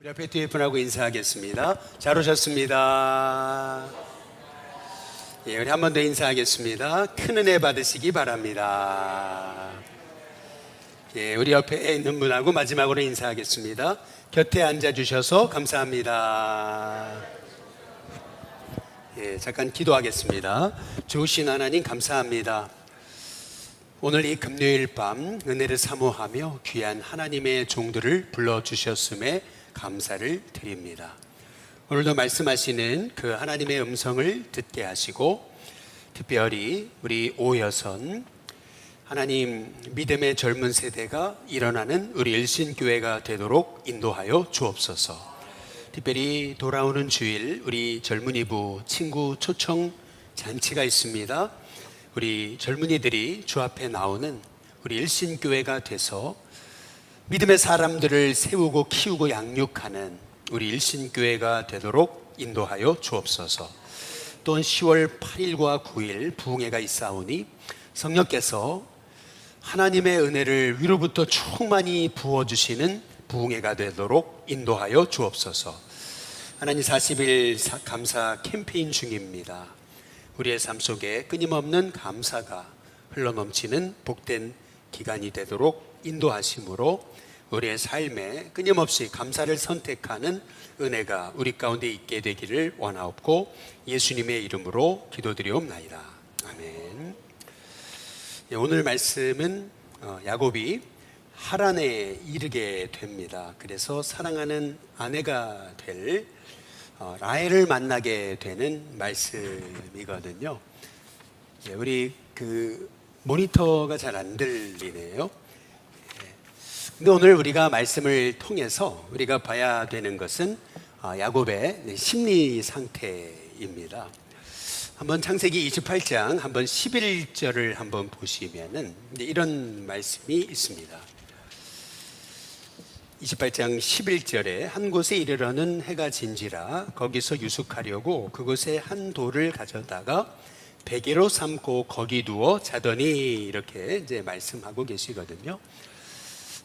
옆에 뒤에 분하고 인사하겠습니다. 잘 오셨습니다. 예, 우리 한 번 더 인사하겠습니다. 큰 은혜 받으시기 바랍니다. 예, 우리 옆에 있는 분하고 마지막으로 인사하겠습니다. 곁에 앉아주셔서 감사합니다. 예, 잠깐 기도하겠습니다. 좋으신 하나님 감사합니다. 오늘 이 금요일 밤 은혜를 사모하며 귀한 하나님의 종들을 불러주셨음에 감사를 드립니다. 오늘도 말씀하시는 그 하나님의 음성을 듣게 하시고, 특별히 우리 오여선 하나님 믿음의 젊은 세대가 일어나는 우리 일신교회가 되도록 인도하여 주옵소서. 특별히 돌아오는 주일 우리 젊은이부 친구 초청 잔치가 있습니다. 우리 젊은이들이 주 앞에 나오는 우리 일신교회가 돼서 믿음의 사람들을 세우고 키우고 양육하는 우리 일신교회가 되도록 인도하여 주옵소서. 또한 10월 8일과 9일 부흥회가 있사오니 성령께서 하나님의 은혜를 위로부터 충만히 부어주시는 부흥회가 되도록 인도하여 주옵소서. 하나님 40일 감사 캠페인 중입니다. 우리의 삶 속에 끊임없는 감사가 흘러넘치는 복된 기간이 되도록 인도하심으로 우리의 삶에 끊임없이 감사를 선택하는 은혜가 우리 가운데 있게 되기를 원하옵고 예수님의 이름으로 기도드리옵나이다. 아멘. 오늘 말씀은 야곱이 하란에 이르게 됩니다. 그래서 사랑하는 아내가 될 라헬을 만나게 되는 말씀이거든요. 우리 그 모니터가 잘 안 들리네요. 근데 오늘 우리가 말씀을 통해서 우리가 봐야 되는 것은 야곱의 심리 상태입니다. 한번 창세기 28장 한번 11절을 한번 보시면은 이런 말씀이 있습니다. 28장 11절에 한 곳에 이르러는 해가 진지라 거기서 유숙하려고 그곳에 한 돌을 가져다가 베개로 삼고 거기 누워 자더니, 이렇게 이제 말씀하고 계시거든요.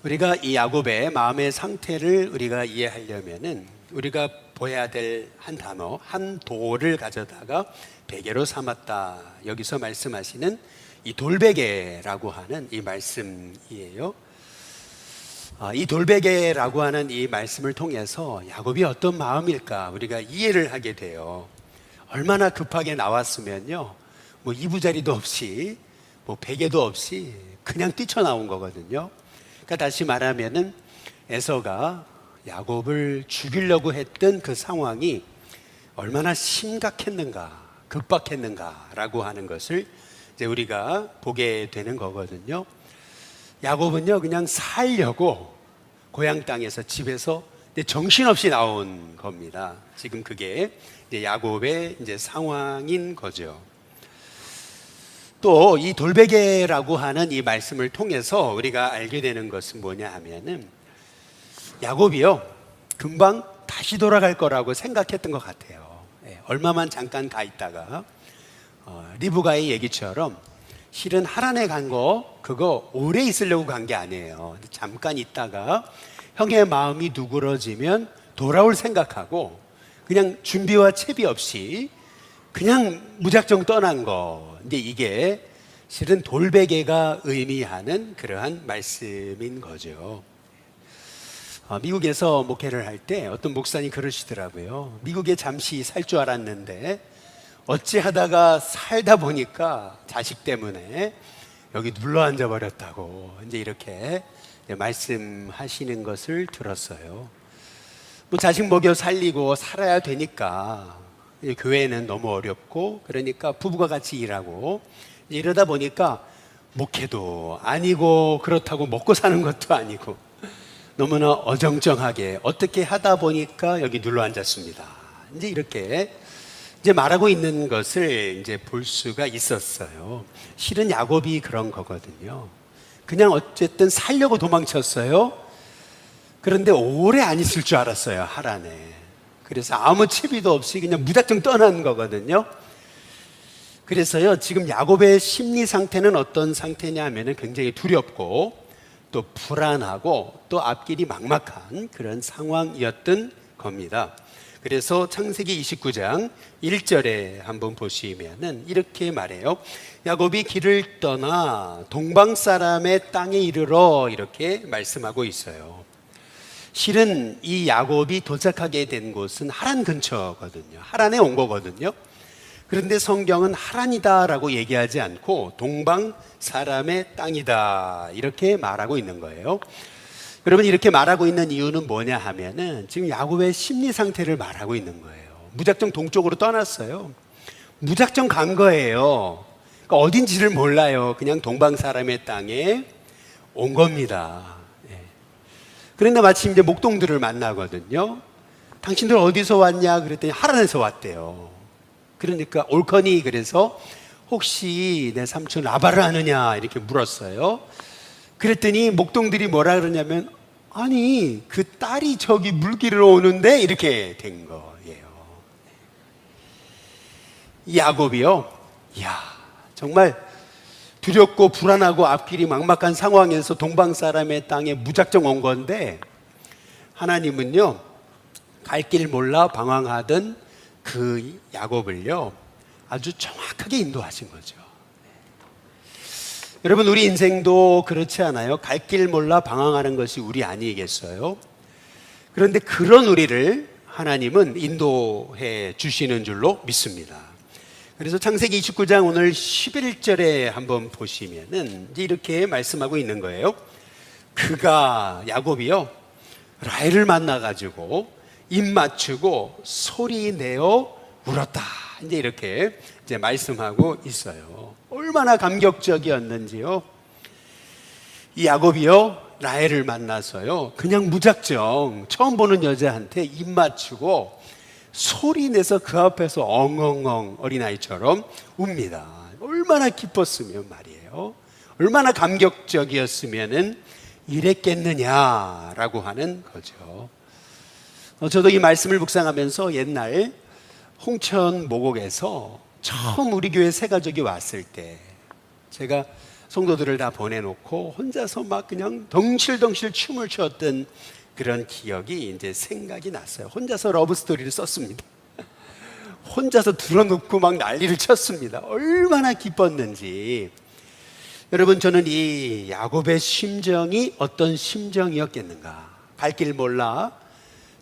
우리가 이 야곱의 마음의 상태를 우리가 이해하려면은 우리가 보아야 될 한 단어, 한 돌을 가져다가 베개로 삼았다. 여기서 말씀하시는 이 돌베개라고 하는 이 말씀이에요. 이 돌베개라고 하는 이 말씀을 통해서 야곱이 어떤 마음일까 우리가 이해를 하게 돼요. 얼마나 급하게 나왔으면요, 뭐 이부자리도 없이 뭐 베개도 없이 그냥 뛰쳐나온 거거든요. 그러니까 다시 말하면은 에서가 야곱을 죽이려고 했던 그 상황이 얼마나 심각했는가, 급박했는가라고 하는 것을 이제 우리가 보게 되는 거거든요. 야곱은요 그냥 살려고 고향 땅에서 집에서 정신없이 나온 겁니다. 지금 그게 이제 야곱의 이제 상황인 거죠. 또 이 돌베개라고 하는 이 말씀을 통해서 우리가 알게 되는 것은 뭐냐 하면은 야곱이요 금방 다시 돌아갈 거라고 생각했던 것 같아요. 얼마만 잠깐 가 있다가 리브가의 얘기처럼 실은 하란에 간 거 그거 오래 있으려고 간 게 아니에요. 잠깐 있다가 형의 마음이 누그러지면 돌아올 생각하고 그냥 준비와 채비 없이 그냥 무작정 떠난 거. 근데 이게 실은 돌베개가 의미하는 그러한 말씀인 거죠. 미국에서 목회를 할 때 어떤 목사님 그러시더라고요. 미국에 잠시 살 줄 알았는데 어찌하다가 살다 보니까 자식 때문에 여기 눌러앉아 버렸다고 이제 이렇게 말씀하시는 것을 들었어요. 뭐 자식 먹여 살리고 살아야 되니까 교회는 너무 어렵고 그러니까 부부가 같이 일하고 이러다 보니까 목회도 아니고 그렇다고 먹고 사는 것도 아니고 너무나 어정쩡하게 어떻게 하다 보니까 여기 눌러 앉았습니다. 이제 이렇게 이제 말하고 있는 것을 이제 볼 수가 있었어요. 실은 야곱이 그런 거거든요. 그냥 어쨌든 살려고 도망쳤어요. 그런데 오래 안 있을 줄 알았어요, 하란에. 그래서 아무 채비도 없이 그냥 무작정 떠난 거거든요. 그래서요 지금 야곱의 심리 상태는 어떤 상태냐 하면은 굉장히 두렵고 또 불안하고 또 앞길이 막막한 그런 상황이었던 겁니다. 그래서 창세기 29장 1절에 한번 보시면은 이렇게 말해요. 야곱이 길을 떠나 동방 사람의 땅에 이르러, 이렇게 말씀하고 있어요. 실은 이 야곱이 도착하게 된 곳은 하란 근처거든요. 하란에 온 거거든요. 그런데 성경은 하란이다라고 얘기하지 않고 동방 사람의 땅이다 이렇게 말하고 있는 거예요. 여러분, 이렇게 말하고 있는 이유는 뭐냐 하면은 지금 야곱의 심리 상태를 말하고 있는 거예요. 무작정 동쪽으로 떠났어요. 무작정 간 거예요. 그러니까 어딘지를 몰라요. 그냥 동방 사람의 땅에 온 겁니다. 그런데 마침 이제 목동들을 만나거든요. 당신들 어디서 왔냐 그랬더니 하란에서 왔대요. 그러니까 옳거니, 그래서 혹시 내 삼촌 라바를 아느냐 이렇게 물었어요. 그랬더니 목동들이 뭐라 그러냐면, 아니 그 딸이 저기 물기를 오는데, 이렇게 된 거예요. 야곱이요, 이야, 정말 두렵고 불안하고 앞길이 막막한 상황에서 동방 사람의 땅에 무작정 온 건데, 하나님은요 갈 길 몰라 방황하던 그 야곱을요 아주 정확하게 인도하신 거죠. 여러분, 우리 인생도 그렇지 않아요? 갈 길 몰라 방황하는 것이 우리 아니겠어요? 그런데 그런 우리를 하나님은 인도해 주시는 줄로 믿습니다. 그래서 창세기 29장 오늘 11절에 한번 보시면은 이렇게 말씀하고 있는 거예요. 그가, 야곱이요, 라헬을 만나가지고 입 맞추고 소리 내어 울었다. 이제 이렇게 이제 말씀하고 있어요. 얼마나 감격적이었는지요. 이 야곱이요, 라헬을 만나서요, 그냥 무작정 처음 보는 여자한테 입 맞추고 소리 내서 그 앞에서 엉엉엉 어린아이처럼 웁니다. 얼마나 기뻤으면 말이에요. 얼마나 감격적이었으면은 이랬겠느냐라고 하는 거죠. 저도 이 말씀을 묵상하면서 옛날 홍천 모곡에서 처음 우리 교회 새 가족이 왔을 때 제가 성도들을 다 보내놓고 혼자서 막 그냥 덩실덩실 춤을 추었던 그런 기억이 이제 생각이 났어요. 혼자서 러브스토리를 썼습니다. 혼자서 들어놓고 막 난리를 쳤습니다. 얼마나 기뻤는지. 여러분, 저는 이 야곱의 심정이 어떤 심정이었겠는가. 갈 길 몰라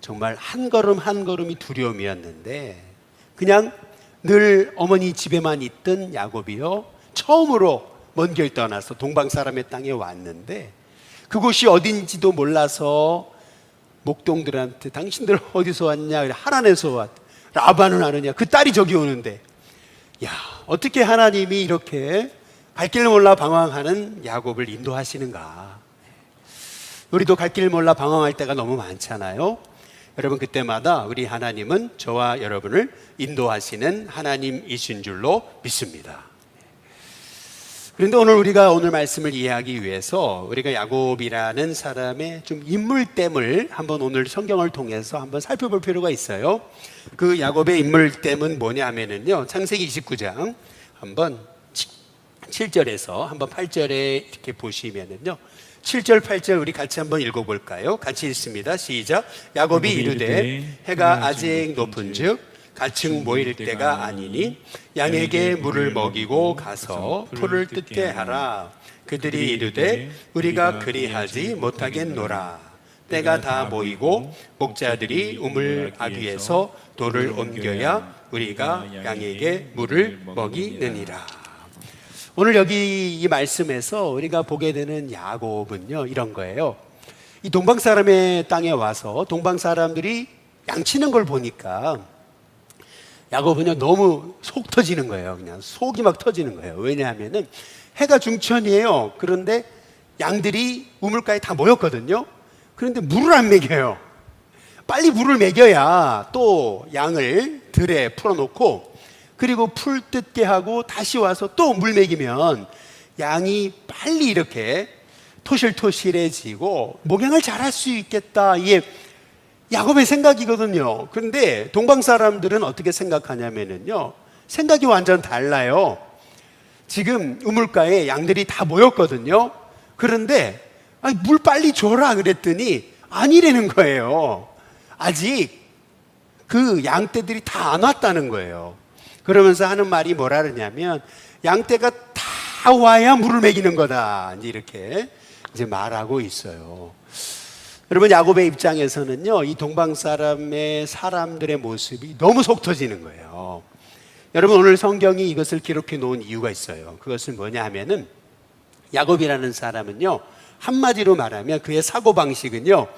정말 한 걸음 한 걸음이 두려움이었는데, 그냥 늘 어머니 집에만 있던 야곱이요, 처음으로 먼 길 떠나서 동방 사람의 땅에 왔는데 그곳이 어딘지도 몰라서 목동들한테 당신들 어디서 왔냐, 하란에서 왔, 라반은 아느냐, 그 딸이 저기 오는데, 야, 어떻게 하나님이 이렇게 갈 길 몰라 방황하는 야곱을 인도하시는가. 우리도 갈 길 몰라 방황할 때가 너무 많잖아요. 여러분, 그때마다 우리 하나님은 저와 여러분을 인도하시는 하나님이신 줄로 믿습니다. 그런데 우리가 오늘 말씀을 이해하기 위해서 우리가 야곱이라는 사람의 좀 인물됨을 한번 오늘 성경을 통해서 한번 살펴볼 필요가 있어요. 그 야곱의 인물됨은 뭐냐 하면은요, 창세기 29장 한번 7절에서 한번 8절에 이렇게 보시면은요, 7절 8절 우리 같이 한번 읽어볼까요? 같이 읽습니다. 시작. 야곱이 이르되 해가 아직 높은즉 가층 모일 때가 아니니 양에게 물을 먹이고 가서 풀을 뜯게 하라. 그들이 이르되 우리가 그리하지 못하겠노라. 때가 다 모이고 목자들이 우물 아귀에서 돌을 옮겨야 우리가 양에게 물을 먹이느니라. 오늘 여기 이 말씀에서 우리가 보게 되는 야곱은요, 이런 거예요. 이 동방 사람의 땅에 와서 동방 사람들이 양치는 걸 보니까 야곱은요 너무 속 터지는 거예요. 그냥 속이 막 터지는 거예요. 왜냐하면은 해가 중천이에요. 그런데 양들이 우물가에 다 모였거든요. 그런데 물을 안 먹여요. 빨리 물을 먹여야 또 양을 들에 풀어놓고, 그리고 풀 뜯게 하고 다시 와서 또 물 먹이면 양이 빨리 이렇게 토실토실해지고 목양을 잘할 수 있겠다. 이게 야곱의 생각이거든요. 그런데 동방 사람들은 어떻게 생각하냐면요, 생각이 완전 달라요. 지금 우물가에 양들이 다 모였거든요. 그런데 아니, 물 빨리 줘라 그랬더니 아니라는 거예요. 아직 그 양떼들이 다 안 왔다는 거예요. 그러면서 하는 말이 뭐라 그러냐면, 양떼가 다 와야 물을 먹이는 거다, 이렇게 이제 말하고 있어요. 여러분, 야곱의 입장에서는요, 이 동방 사람들의 모습이 너무 속 터지는 거예요. 여러분, 오늘 성경이 이것을 기록해 놓은 이유가 있어요. 그것은 뭐냐 하면은, 야곱이라는 사람은요, 한마디로 말하면 그의 사고방식은요,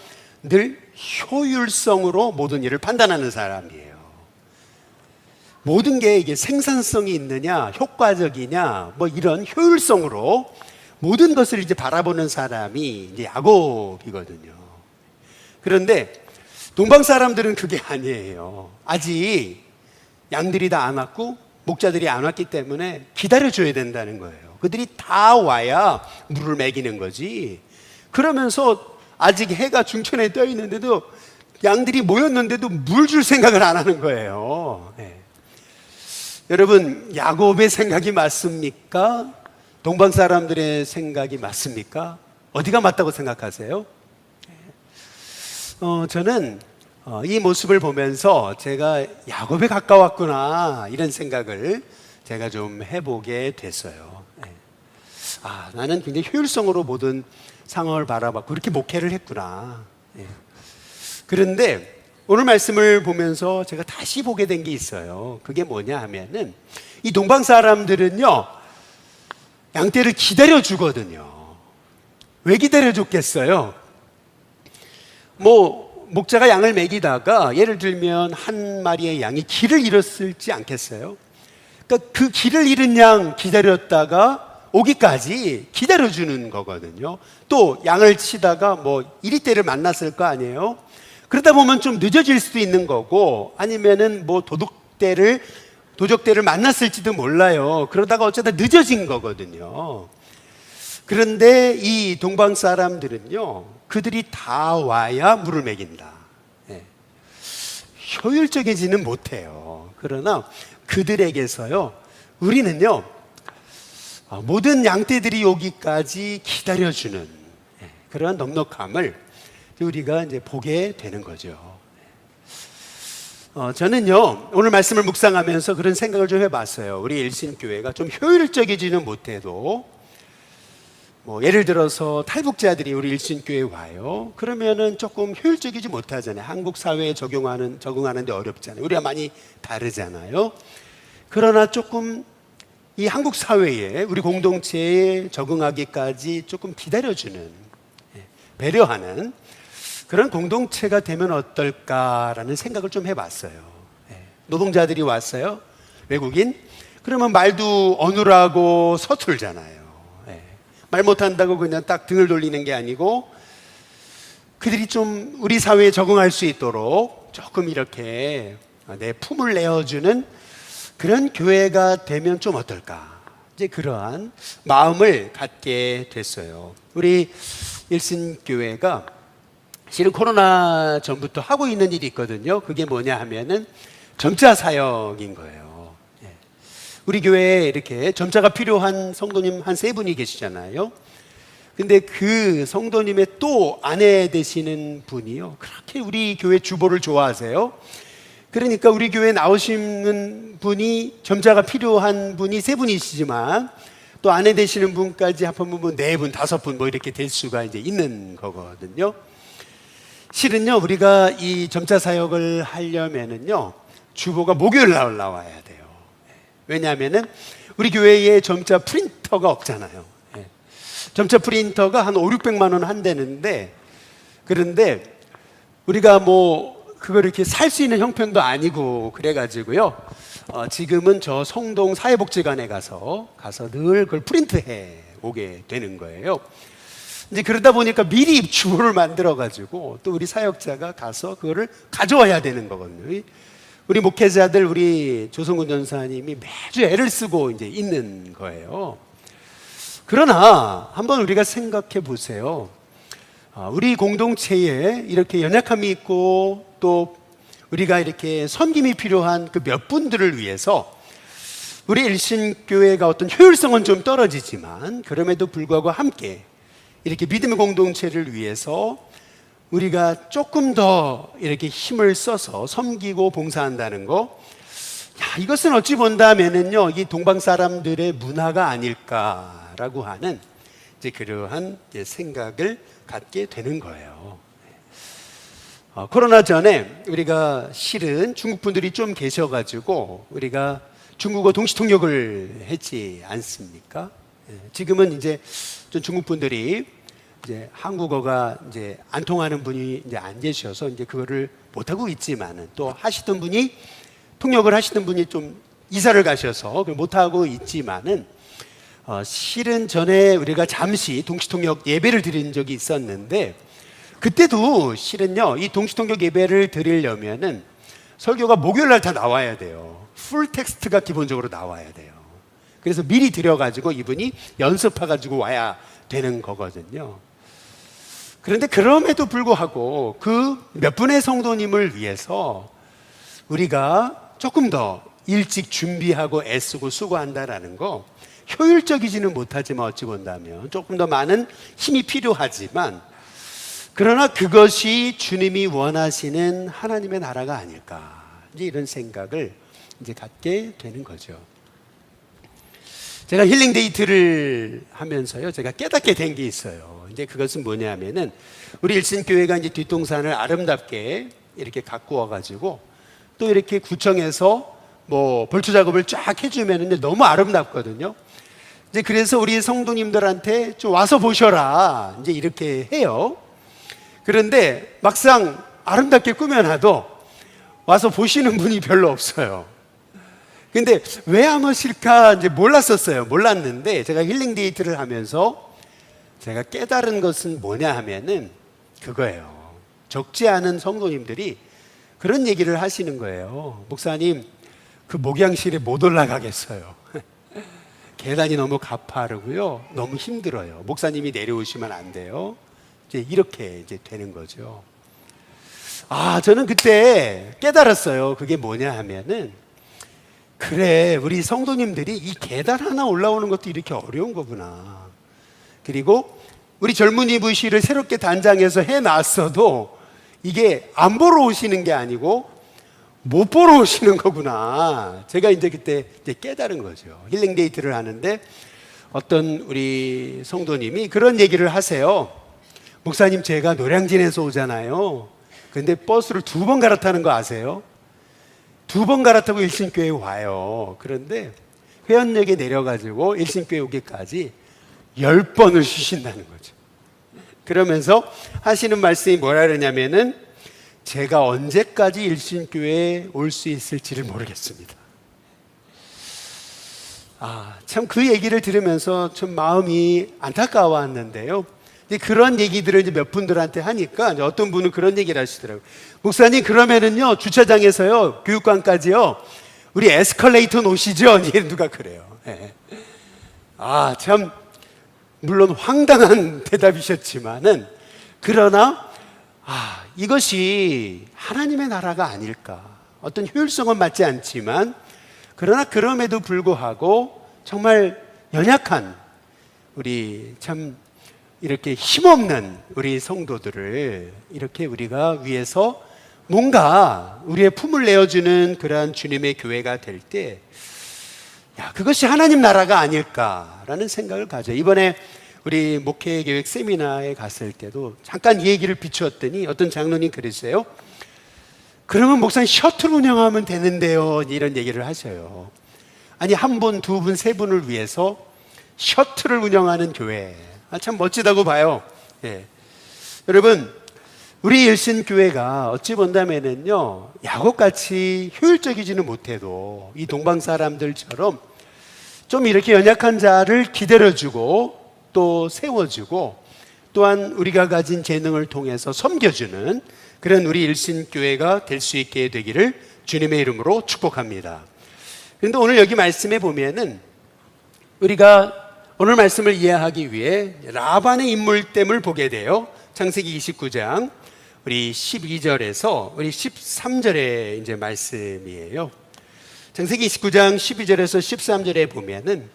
늘 효율성으로 모든 일을 판단하는 사람이에요. 모든 게 이게 생산성이 있느냐, 효과적이냐, 뭐 이런 효율성으로 모든 것을 이제 바라보는 사람이 이제 야곱이거든요. 그런데 동방 사람들은 그게 아니에요. 아직 양들이 다 안 왔고 목자들이 안 왔기 때문에 기다려줘야 된다는 거예요. 그들이 다 와야 물을 먹이는 거지. 그러면서 아직 해가 중천에 떠 있는데도, 양들이 모였는데도 물 줄 생각을 안 하는 거예요. 네. 여러분, 야곱의 생각이 맞습니까? 동방 사람들의 생각이 맞습니까? 어디가 맞다고 생각하세요? 저는 이 모습을 보면서 제가 야곱에 가까웠구나, 이런 생각을 제가 좀 해보게 됐어요. 나는 굉장히 효율성으로 모든 상황을 바라봤고 그렇게 목회를 했구나. 그런데 오늘 말씀을 보면서 제가 다시 보게 된 게 있어요. 그게 뭐냐 하면은, 이 동방 사람들은요, 양떼를 기다려 주거든요. 왜 기다려 줬겠어요? 목자가 양을 먹이다가 예를 들면 한 마리의 양이 길을 잃었을지 않겠어요? 그러니까 그 길을 잃은 양 기다렸다가 오기까지 기다려주는 거거든요. 또 양을 치다가 이리떼를 만났을 거 아니에요? 그러다 보면 좀 늦어질 수도 있는 거고, 아니면은 도적대를 만났을지도 몰라요. 그러다가 어쩌다 늦어진 거거든요. 그런데 이 동방 사람들은요, 그들이 다 와야 물을 먹인다. 효율적이지는 못해요. 그러나 그들에게서요, 우리는요, 모든 양떼들이 오기까지 기다려주는 그런 넉넉함을 우리가 이제 보게 되는 거죠. 저는요, 오늘 말씀을 묵상하면서 그런 생각을 좀 해봤어요. 우리 일신교회가 좀 효율적이지는 못해도, 예를 들어서 탈북자들이 우리 일신교회에 와요. 그러면은 조금 효율적이지 못하잖아요. 한국 사회에 적응하는데 어렵잖아요. 우리가 많이 다르잖아요. 그러나 조금 이 한국 사회에, 우리 공동체에 적응하기까지 조금 기다려주는, 배려하는 그런 공동체가 되면 어떨까라는 생각을 좀 해봤어요. 노동자들이 왔어요, 외국인. 그러면 말도 어눌하고 서툴잖아요. 말 못한다고 그냥 딱 등을 돌리는 게 아니고, 그들이 좀 우리 사회에 적응할 수 있도록 조금 이렇게 내 품을 내어주는 그런 교회가 되면 좀 어떨까, 이제 그러한 마음을 갖게 됐어요. 우리 일신교회가 실은 코로나 전부터 하고 있는 일이 있거든요. 그게 뭐냐 하면은 점자 사역인 거예요. 우리 교회에 이렇게 점자가 필요한 성도님 한 3분이 계시잖아요. 근데 그 성도님의 또 아내 되시는 분이요, 그렇게 우리 교회 주보를 좋아하세요. 그러니까 우리 교회에 나오시는 분이, 점자가 필요한 분이 3분이시지만 또 아내 되시는 분까지 합하면 4분, 5분 이렇게 될 수가 이제 있는 거거든요. 실은요, 우리가 이 점자 사역을 하려면은요, 주보가 목요일 날 나와야 돼요. 왜냐하면은 우리 교회에 점자 프린터가 없잖아요. 점자 프린터가 한 500~600만 원 한대는데, 그런데 우리가 그걸 이렇게 살 수 있는 형편도 아니고 그래가지고요, 지금은 저 성동 사회복지관에 가서 늘 그걸 프린트해 오게 되는 거예요. 이제 그러다 보니까 미리 주보를 만들어가지고 또 우리 사역자가 가서 그거를 가져와야 되는 거거든요. 우리 목회자들, 우리 조성군 전사님이 매주 애를 쓰고 이제 있는 거예요. 그러나 한번 우리가 생각해 보세요. 우리 공동체에 이렇게 연약함이 있고 또 우리가 이렇게 섬김이 필요한 그 몇 분들을 위해서, 우리 일신교회가 어떤 효율성은 좀 떨어지지만 그럼에도 불구하고 함께 이렇게 믿음의 공동체를 위해서 우리가 조금 더 이렇게 힘을 써서 섬기고 봉사한다는 거, 이것은 어찌 본다면은요, 이 동방 사람들의 문화가 아닐까라고 하는 이제 그러한 생각을 갖게 되는 거예요. 코로나 전에 우리가 실은 중국 분들이 좀 계셔가지고 우리가 중국어 동시통역을 했지 않습니까? 지금은 이제 좀 중국 분들이 이제 한국어가 이제 안 통하는 분이 이제 안 계셔서 이제 그거를 못 하고 있지만은, 또 하시던 분이 통역을 하시던 분이 좀 이사를 가셔서 못 하고 있지만은, 실은 전에 우리가 잠시 동시통역 예배를 드린 적이 있었는데, 그때도 실은요, 이 동시통역 예배를 드리려면은 설교가 목요일 날 다 나와야 돼요. 풀 텍스트가 기본적으로 나와야 돼요. 그래서 미리 드려가지고 이분이 연습해가지고 와야 되는 거거든요. 그런데 그럼에도 불구하고 그 몇 분의 성도님을 위해서 우리가 조금 더 일찍 준비하고 애쓰고 수고한다라는 거, 효율적이지는 못하지만 어찌 본다면 조금 더 많은 힘이 필요하지만, 그러나 그것이 주님이 원하시는 하나님의 나라가 아닐까, 이제 이런 생각을 이제 갖게 되는 거죠. 제가 힐링 데이트를 하면서요, 제가 깨닫게 된 게 있어요. 이제 그것은 뭐냐면은, 우리 일신교회가 이제 뒷동산을 아름답게 이렇게 가꾸어 가지고 또 이렇게 구청에서 뭐 벌초 작업을 쫙 해주면 너무 아름답거든요. 이제 그래서 우리 성도님들한테 좀 와서 보셔라, 이제 이렇게 해요. 그런데 막상 아름답게 꾸며놔도 와서 보시는 분이 별로 없어요. 근데 왜 안 오실까 이제 몰랐는데, 제가 힐링 데이트를 하면서 제가 깨달은 것은 뭐냐 하면은 그거예요. 적지 않은 성도님들이 그런 얘기를 하시는 거예요. 목사님, 그 목양실에 못 올라가겠어요. 계단이 너무 가파르고요, 너무 힘들어요. 목사님이 내려오시면 안 돼요. 이제 이렇게 이제 되는 거죠. 저는 그때 깨달았어요. 그게 뭐냐 하면은, 그래, 우리 성도님들이 이 계단 하나 올라오는 것도 이렇게 어려운 거구나. 그리고 우리 젊은이 부시를 새롭게 단장해서 해놨어도 이게 안 보러 오시는 게 아니고 못 보러 오시는 거구나. 제가 이제 그때 이제 깨달은 거죠. 힐링 데이트를 하는데 어떤 우리 성도님이 그런 얘기를 하세요. 목사님, 제가 노량진에서 오잖아요. 근데 버스를 2번 갈아타는 거 아세요? 2번 갈아타고 일신교회에 와요. 그런데 회원역에 내려가지고 일신교회 오기까지 10번을 쉬신다는 거죠. 그러면서 하시는 말씀이 뭐라 그러냐면은, 제가 언제까지 일신교회에 올 수 있을지를 모르겠습니다. 참 그 얘기를 들으면서 좀 마음이 안타까웠는데요. 그런 얘기들을 이제 몇 분들한테 하니까 이제 어떤 분은 그런 얘기를 하시더라고요. 목사님, 그러면은요, 주차장에서요, 교육관까지요, 우리 에스컬레이터 놓으시죠? 누가 그래요. 네. 참, 물론 황당한 대답이셨지만은, 그러나, 이것이 하나님의 나라가 아닐까. 어떤 효율성은 맞지 않지만, 그러나 그럼에도 불구하고 정말 연약한 우리 참 이렇게 힘없는 우리 성도들을 이렇게 우리가 위해서 뭔가 우리의 품을 내어주는 그러한 주님의 교회가 될 때, 그것이 하나님 나라가 아닐까라는 생각을 가져요. 이번에 우리 목회계획 세미나에 갔을 때도 잠깐 이 얘기를 비추었더니 어떤 장로님 그러세요. 그러면 목사님 셔틀 운영하면 되는데요, 이런 얘기를 하셔요. 아니, 1분, 2분, 3분을 위해서 셔틀을 운영하는 교회, 참 멋지다고 봐요. 예. 여러분, 우리 일신교회가 어찌 본다면은요, 야곱같이 효율적이지는 못해도 이 동방 사람들처럼 좀 이렇게 연약한 자를 기다려주고 또 세워주고, 또한 우리가 가진 재능을 통해서 섬겨주는 그런 우리 일신교회가 될 수 있게 되기를 주님의 이름으로 축복합니다. 그런데 오늘 여기 말씀에 보면은 우리가 오늘 말씀을 이해하기 위해 라반의 인물됨을 보게 돼요. 창세기 29장 우리 12절에서 우리 13절의 이제 말씀이에요. 창세기 29장 12절에서 13절에 보면은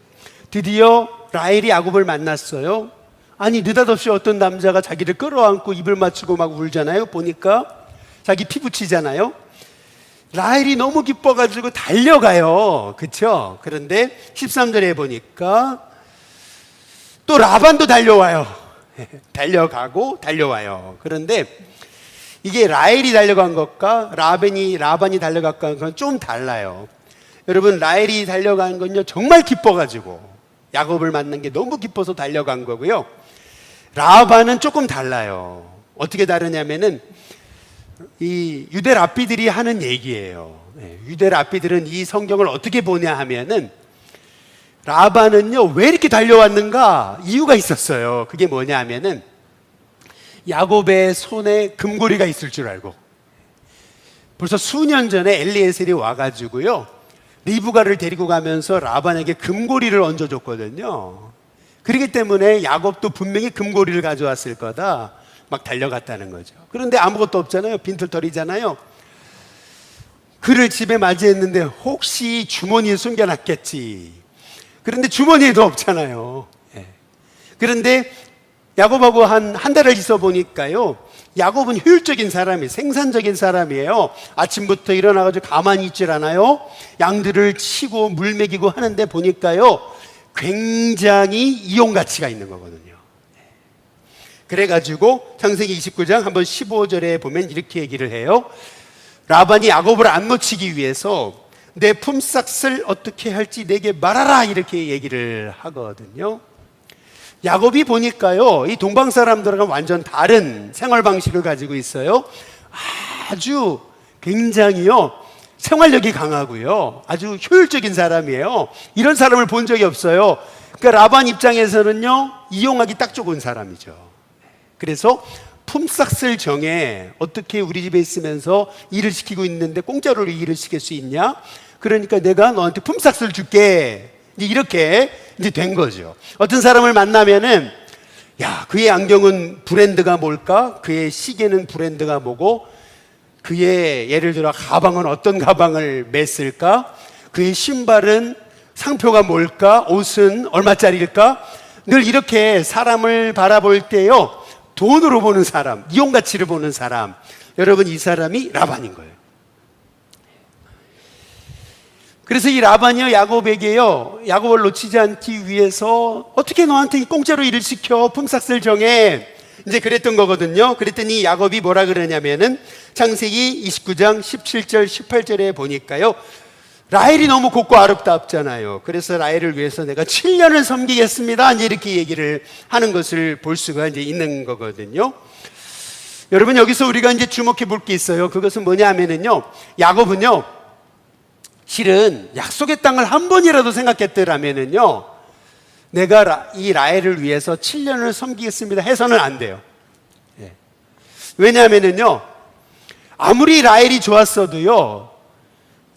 드디어 라헬이 야곱을 만났어요. 아니 느닷없이 어떤 남자가 자기를 끌어안고 입을 맞추고 막 울잖아요. 보니까 자기 피 붙이잖아요. 라헬이 너무 기뻐가지고 달려가요. 그렇죠? 그런데 13절에 보니까 또 라반도 달려와요. 달려가고 달려와요. 그런데 이게 라헬이 달려간 것과 라반이 달려간 건 좀 달라요. 여러분, 라헬이 달려간 건요 정말 기뻐가지고 야곱을 만난 게 너무 기뻐서 달려간 거고요. 라반은 조금 달라요. 어떻게 다르냐면은 이 유대 랍비들이 하는 얘기예요. 유대 랍비들은 이 성경을 어떻게 보냐 하면은 라반은요 왜 이렇게 달려왔는가 이유가 있었어요. 그게 뭐냐 하면은 야곱의 손에 금고리가 있을 줄 알고, 벌써 수년 전에 엘리에셀이 와가지고요 리브가를 데리고 가면서 라반에게 금고리를 얹어줬거든요. 그렇기 때문에 야곱도 분명히 금고리를 가져왔을 거다 막 달려갔다는 거죠. 그런데 아무것도 없잖아요. 빈털터리잖아요. 그를 집에 맞이했는데 혹시 주머니에 숨겨놨겠지. 그런데 주머니에도 없잖아요. 그런데 야곱하고 한 달을 있어 보니까요 야곱은 효율적인 사람이에요. 생산적인 사람이에요. 아침부터 일어나가지고 가만히 있질 않아요. 양들을 치고 물 먹이고 하는데 보니까요 굉장히 이용 가치가 있는 거거든요. 그래가지고 창세기 29장 한번 15절에 보면 이렇게 얘기를 해요. 라반이 야곱을 안 놓치기 위해서 내 품삯을 어떻게 할지 내게 말하라 이렇게 얘기를 하거든요. 야곱이 보니까요 이 동방 사람들과는 완전 다른 생활 방식을 가지고 있어요. 아주 굉장히요 생활력이 강하고요 아주 효율적인 사람이에요. 이런 사람을 본 적이 없어요. 그러니까 라반 입장에서는요 이용하기 딱 좋은 사람이죠. 그래서 품삯을 정해. 어떻게 우리 집에 있으면서 일을 시키고 있는데 공짜로 일을 시킬 수 있냐? 그러니까 내가 너한테 품삯을 줄게. 이렇게 이제 된 거죠. 어떤 사람을 만나면은 야, 그의 안경은 브랜드가 뭘까? 그의 시계는 브랜드가 뭐고? 그의 예를 들어 가방은 어떤 가방을 맸을까? 그의 신발은 상표가 뭘까? 옷은 얼마짜리일까? 늘 이렇게 사람을 바라볼 때요 돈으로 보는 사람, 이용 가치를 보는 사람. 여러분, 이 사람이 라반인 거예요. 그래서 이 라반이요 야곱에게요 야곱을 놓치지 않기 위해서 어떻게 너한테 공짜로 일을 시켜? 품삯을 정해. 이제 그랬던 거거든요. 그랬더니 야곱이 뭐라 그러냐면은 창세기 29장 17절 18절에 보니까요 라헬이 너무 곱고 아름답잖아요. 그래서 라헬을 위해서 내가 7년을 섬기겠습니다 이제 이렇게 얘기를 하는 것을 볼 수가 이제 있는 거거든요. 여러분, 여기서 우리가 이제 주목해 볼 게 있어요. 그것은 뭐냐 하면은요 야곱은요 실은 약속의 땅을 한 번이라도 생각했더라면은요 내가 이 라헬을 위해서 7년을 섬기겠습니다 해서는 안 돼요. 왜냐하면은요 아무리 라헬이 좋았어도요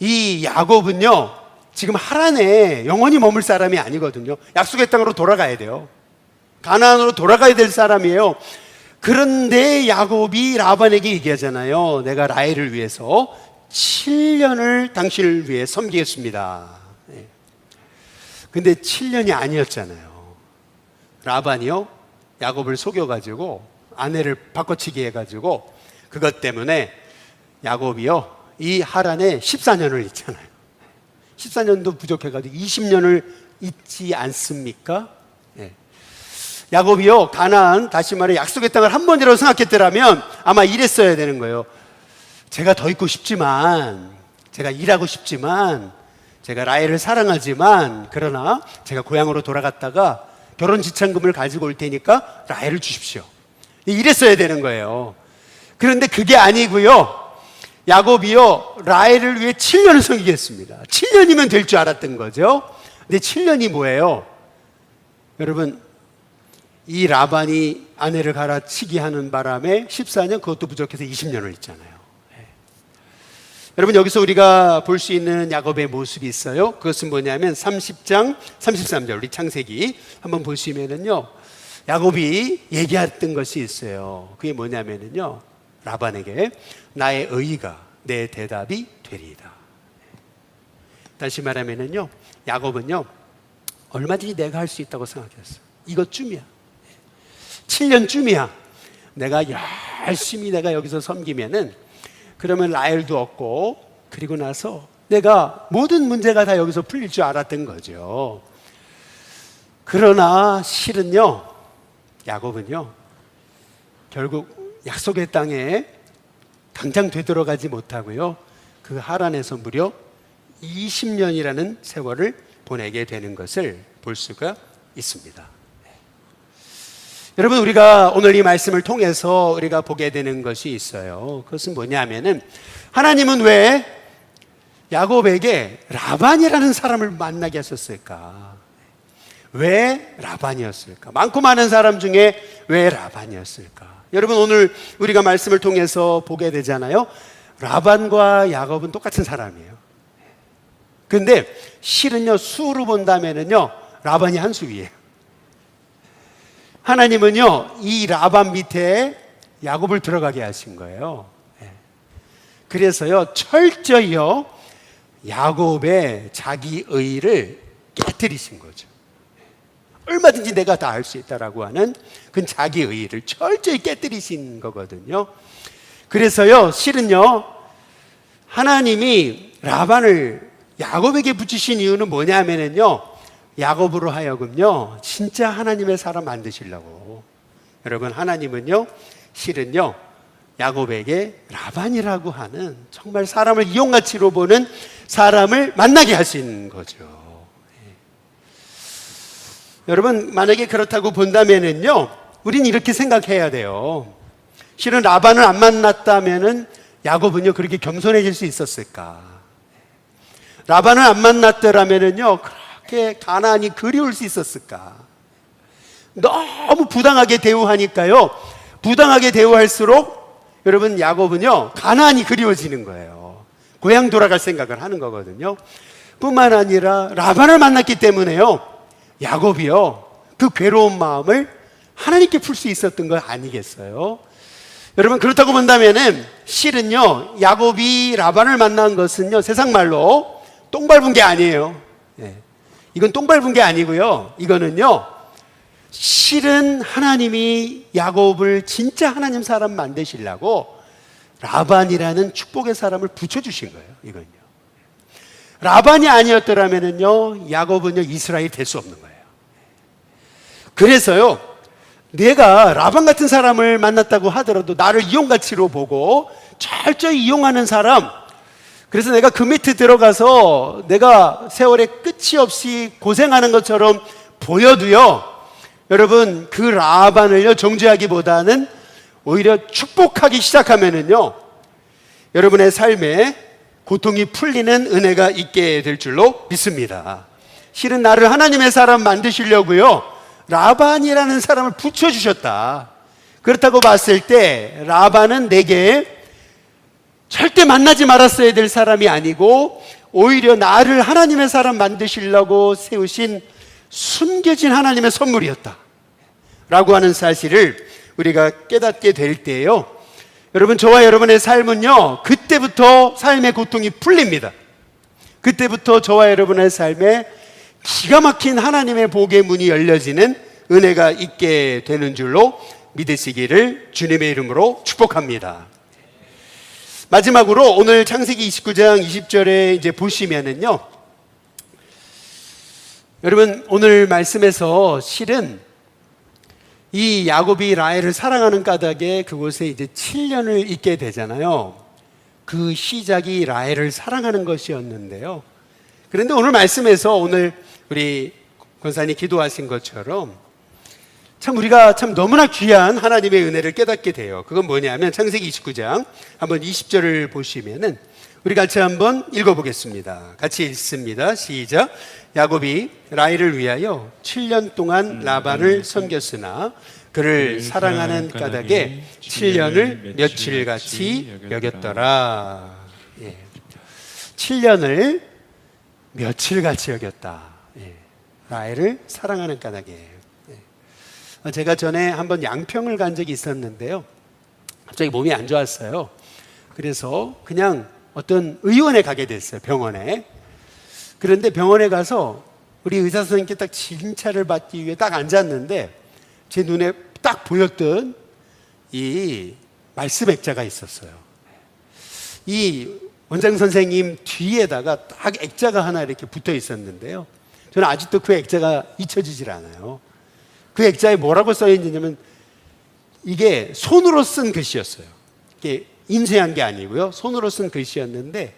이 야곱은요 지금 하란에 영원히 머물 사람이 아니거든요. 약속의 땅으로 돌아가야 돼요. 가나안으로 돌아가야 될 사람이에요. 그런데 야곱이 라반에게 얘기하잖아요. 내가 라헬을 위해서 7년을 당신을 위해 섬기겠습니다. 근데 7년이 아니었잖아요. 라반이요 야곱을 속여가지고 아내를 바꿔치기 해가지고 그것 때문에 야곱이요 이 하란에 14년을 있잖아요. 14년도 부족해가지고 20년을 있지 않습니까? 야곱이요 가나안, 다시 말해 약속의 땅을 한 번이라도 생각했더라면 아마 이랬어야 되는 거예요. 제가 더 있고 싶지만, 제가 일하고 싶지만, 제가 라헬을 사랑하지만, 그러나 제가 고향으로 돌아갔다가 결혼 지참금을 가지고 올 테니까 라헬을 주십시오. 이랬어야 되는 거예요. 그런데 그게 아니고요 야곱이요 라헬을 위해 7년을 섬기겠습니다. 7년이면 될 줄 알았던 거죠. 근데 7년이 뭐예요? 여러분, 이 라반이 아내를 갈아치기 하는 바람에 14년, 그것도 부족해서 20년을 있잖아요. 여러분, 여기서 우리가 볼 수 있는 야곱의 모습이 있어요. 그것은 뭐냐면 30장 33절 우리 창세기 한번 보시면은요 야곱이 얘기했던 것이 있어요. 그게 뭐냐면은요 라반에게 나의 의의가 내 대답이 되리이다. 다시 말하면은요 야곱은요 얼마든지 내가 할 수 있다고 생각했어. 이것쯤이야. 7년쯤이야. 내가 열심히 내가 여기서 섬기면은 그러면 라헬도 없고, 그리고 나서 내가 모든 문제가 다 여기서 풀릴 줄 알았던 거죠. 그러나 실은요, 야곱은요, 결국 약속의 땅에 당장 되돌아가지 못하고요, 그 하란에서 무려 20년이라는 세월을 보내게 되는 것을 볼 수가 있습니다. 여러분, 우리가 오늘 이 말씀을 통해서 우리가 보게 되는 것이 있어요. 그것은 뭐냐면은, 하나님은 왜 야곱에게 라반이라는 사람을 만나게 하셨을까? 왜 라반이었을까? 많고 많은 사람 중에 왜 라반이었을까? 여러분, 오늘 우리가 말씀을 통해서 보게 되잖아요. 라반과 야곱은 똑같은 사람이에요. 근데 실은요, 수로 본다면은요, 라반이 한 수 위에요. 하나님은요, 이 라반 밑에 야곱을 들어가게 하신 거예요. 그래서요, 철저히요, 야곱의 자기 의의를 깨뜨리신 거죠. 얼마든지 내가 다 할 수 있다라고 하는 그 자기 의의를 철저히 깨뜨리신 거거든요. 그래서요, 실은요, 하나님이 라반을 야곱에게 붙이신 이유는 뭐냐면요, 야곱으로 하여금요, 진짜 하나님의 사람 만드시려고. 여러분, 하나님은요, 실은요, 야곱에게 라반이라고 하는 정말 사람을 이용가치로 보는 사람을 만나게 하신 거죠. 여러분, 만약에 그렇다고 본다면은요, 우린 이렇게 생각해야 돼요. 실은 라반을 안 만났다면은 야곱은요, 그렇게 겸손해질 수 있었을까? 라반을 안 만났더라면은요, 그렇게 가나안이 그리울 수 있었을까? 너무 부당하게 대우하니까요, 부당하게 대우할수록 여러분, 야곱은요, 가나안이 그리워지는 거예요. 고향 돌아갈 생각을 하는 거거든요. 뿐만 아니라 라반을 만났기 때문에요, 야곱이요, 그 괴로운 마음을 하나님께 풀 수 있었던 거 아니겠어요? 여러분, 그렇다고 본다면은 실은요, 야곱이 라반을 만난 것은요, 세상 말로 똥 밟은 게 아니에요. 이건 똥 밟은 게 아니고요, 이거는요, 실은 하나님이 야곱을 진짜 하나님 사람 만드시려고 라반이라는 축복의 사람을 붙여주신 거예요. 이건요, 라반이 아니었더라면요, 야곱은요, 이스라엘이 될 수 없는 거예요. 그래서요, 내가 라반 같은 사람을 만났다고 하더라도 나를 이용가치로 보고 철저히 이용하는 사람, 그래서 내가 그 밑에 들어가서 내가 세월의 끝이 없이 고생하는 것처럼 보여도요, 여러분, 그 라반을요, 정죄하기보다는 오히려 축복하기 시작하면은요, 여러분의 삶에 고통이 풀리는 은혜가 있게 될 줄로 믿습니다. 실은 나를 하나님의 사람 만드시려고요, 라반이라는 사람을 붙여주셨다. 그렇다고 봤을 때 라반은 내게 절대 만나지 말았어야 될 사람이 아니고 오히려 나를 하나님의 사람 만드시려고 세우신 숨겨진 하나님의 선물이었다 라고 하는 사실을 우리가 깨닫게 될 때요, 여러분, 저와 여러분의 삶은요, 그때부터 삶의 고통이 풀립니다. 그때부터 저와 여러분의 삶에 기가 막힌 하나님의 복의 문이 열려지는 은혜가 있게 되는 줄로 믿으시기를 주님의 이름으로 축복합니다. 마지막으로 오늘 창세기 29장 20절에 이제 보시면은요, 여러분, 오늘 말씀에서 실은 이 야곱이 라헬을 사랑하는 까닭에 그곳에 이제 7년을 있게 되잖아요. 그 시작이 라헬을 사랑하는 것이었는데요. 그런데 오늘 말씀에서 오늘 우리 권사님 기도하신 것처럼 참 우리가 참 너무나 귀한 하나님의 은혜를 깨닫게 돼요. 그건 뭐냐면 창세기 29장 한번 20절을 보시면은 우리 같이 한번 읽어보겠습니다. 같이 읽습니다. 시작. 야곱이 라헬을 위하여 7년 동안 라반을 섬겼으나 그를 사랑하는 까닭에 7년을 며칠같이 여겼더라. 7년을 며칠같이 여겼다. 라헬을 사랑하는 까닭에. 제가 전에 한번 양평을 간 적이 있었는데요, 갑자기 몸이 안 좋았어요. 그래서 그냥 어떤 의원에 가게 됐어요. 병원에. 그런데 병원에 가서 우리 의사 선생님께 딱 진찰을 받기 위해 딱 앉았는데 제 눈에 딱 보였던 이 말씀 액자가 있었어요. 이 원장 선생님 뒤에다가 딱 액자가 하나 이렇게 붙어 있었는데요. 저는 아직도 그 액자가 잊혀지질 않아요. 그 액자에 뭐라고 써 있느냐면 이게 손으로 쓴 글씨였어요. 이게 인쇄한 게 아니고요. 손으로 쓴 글씨였는데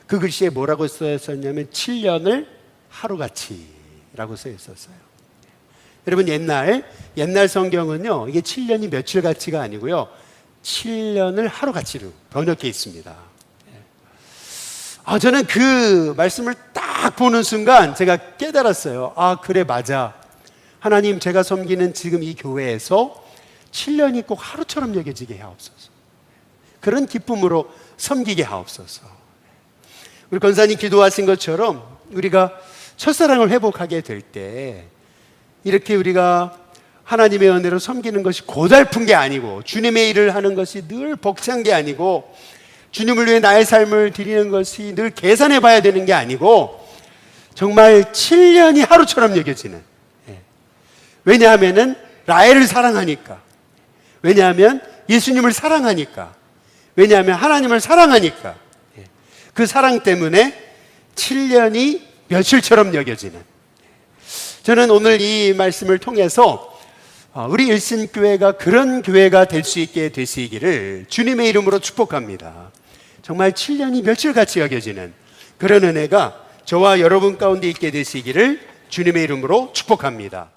그 글씨에 뭐라고 써 있었냐면 7년을 하루같이라고 써 있었어요. 여러분 옛날 성경은요. 이게 7년이 며칠같이가 아니고요. 7년을 하루같이로 번역해 있습니다. 저는 그 말씀을 딱 보는 순간 제가 깨달았어요. 그래 맞아. 하나님 제가 섬기는 지금 이 교회에서 7년이 꼭 하루처럼 여겨지게 하옵소서. 그런 기쁨으로 섬기게 하옵소서. 우리 권사님 기도하신 것처럼 우리가 첫사랑을 회복하게 될 때 이렇게 우리가 하나님의 은혜로 섬기는 것이 고달픈 게 아니고 주님의 일을 하는 것이 늘 벅찬 게 아니고 주님을 위해 나의 삶을 드리는 것이 늘 계산해 봐야 되는 게 아니고 정말 7년이 하루처럼 여겨지는. 왜냐하면 라헬을 사랑하니까. 왜냐하면 예수님을 사랑하니까. 왜냐하면 하나님을 사랑하니까. 그 사랑 때문에 7년이 며칠처럼 여겨지는. 저는 오늘 이 말씀을 통해서 우리 일신교회가 그런 교회가 될 수 있게 되시기를 주님의 이름으로 축복합니다. 정말 7년이 며칠같이 여겨지는 그런 은혜가 저와 여러분 가운데 있게 되시기를 주님의 이름으로 축복합니다.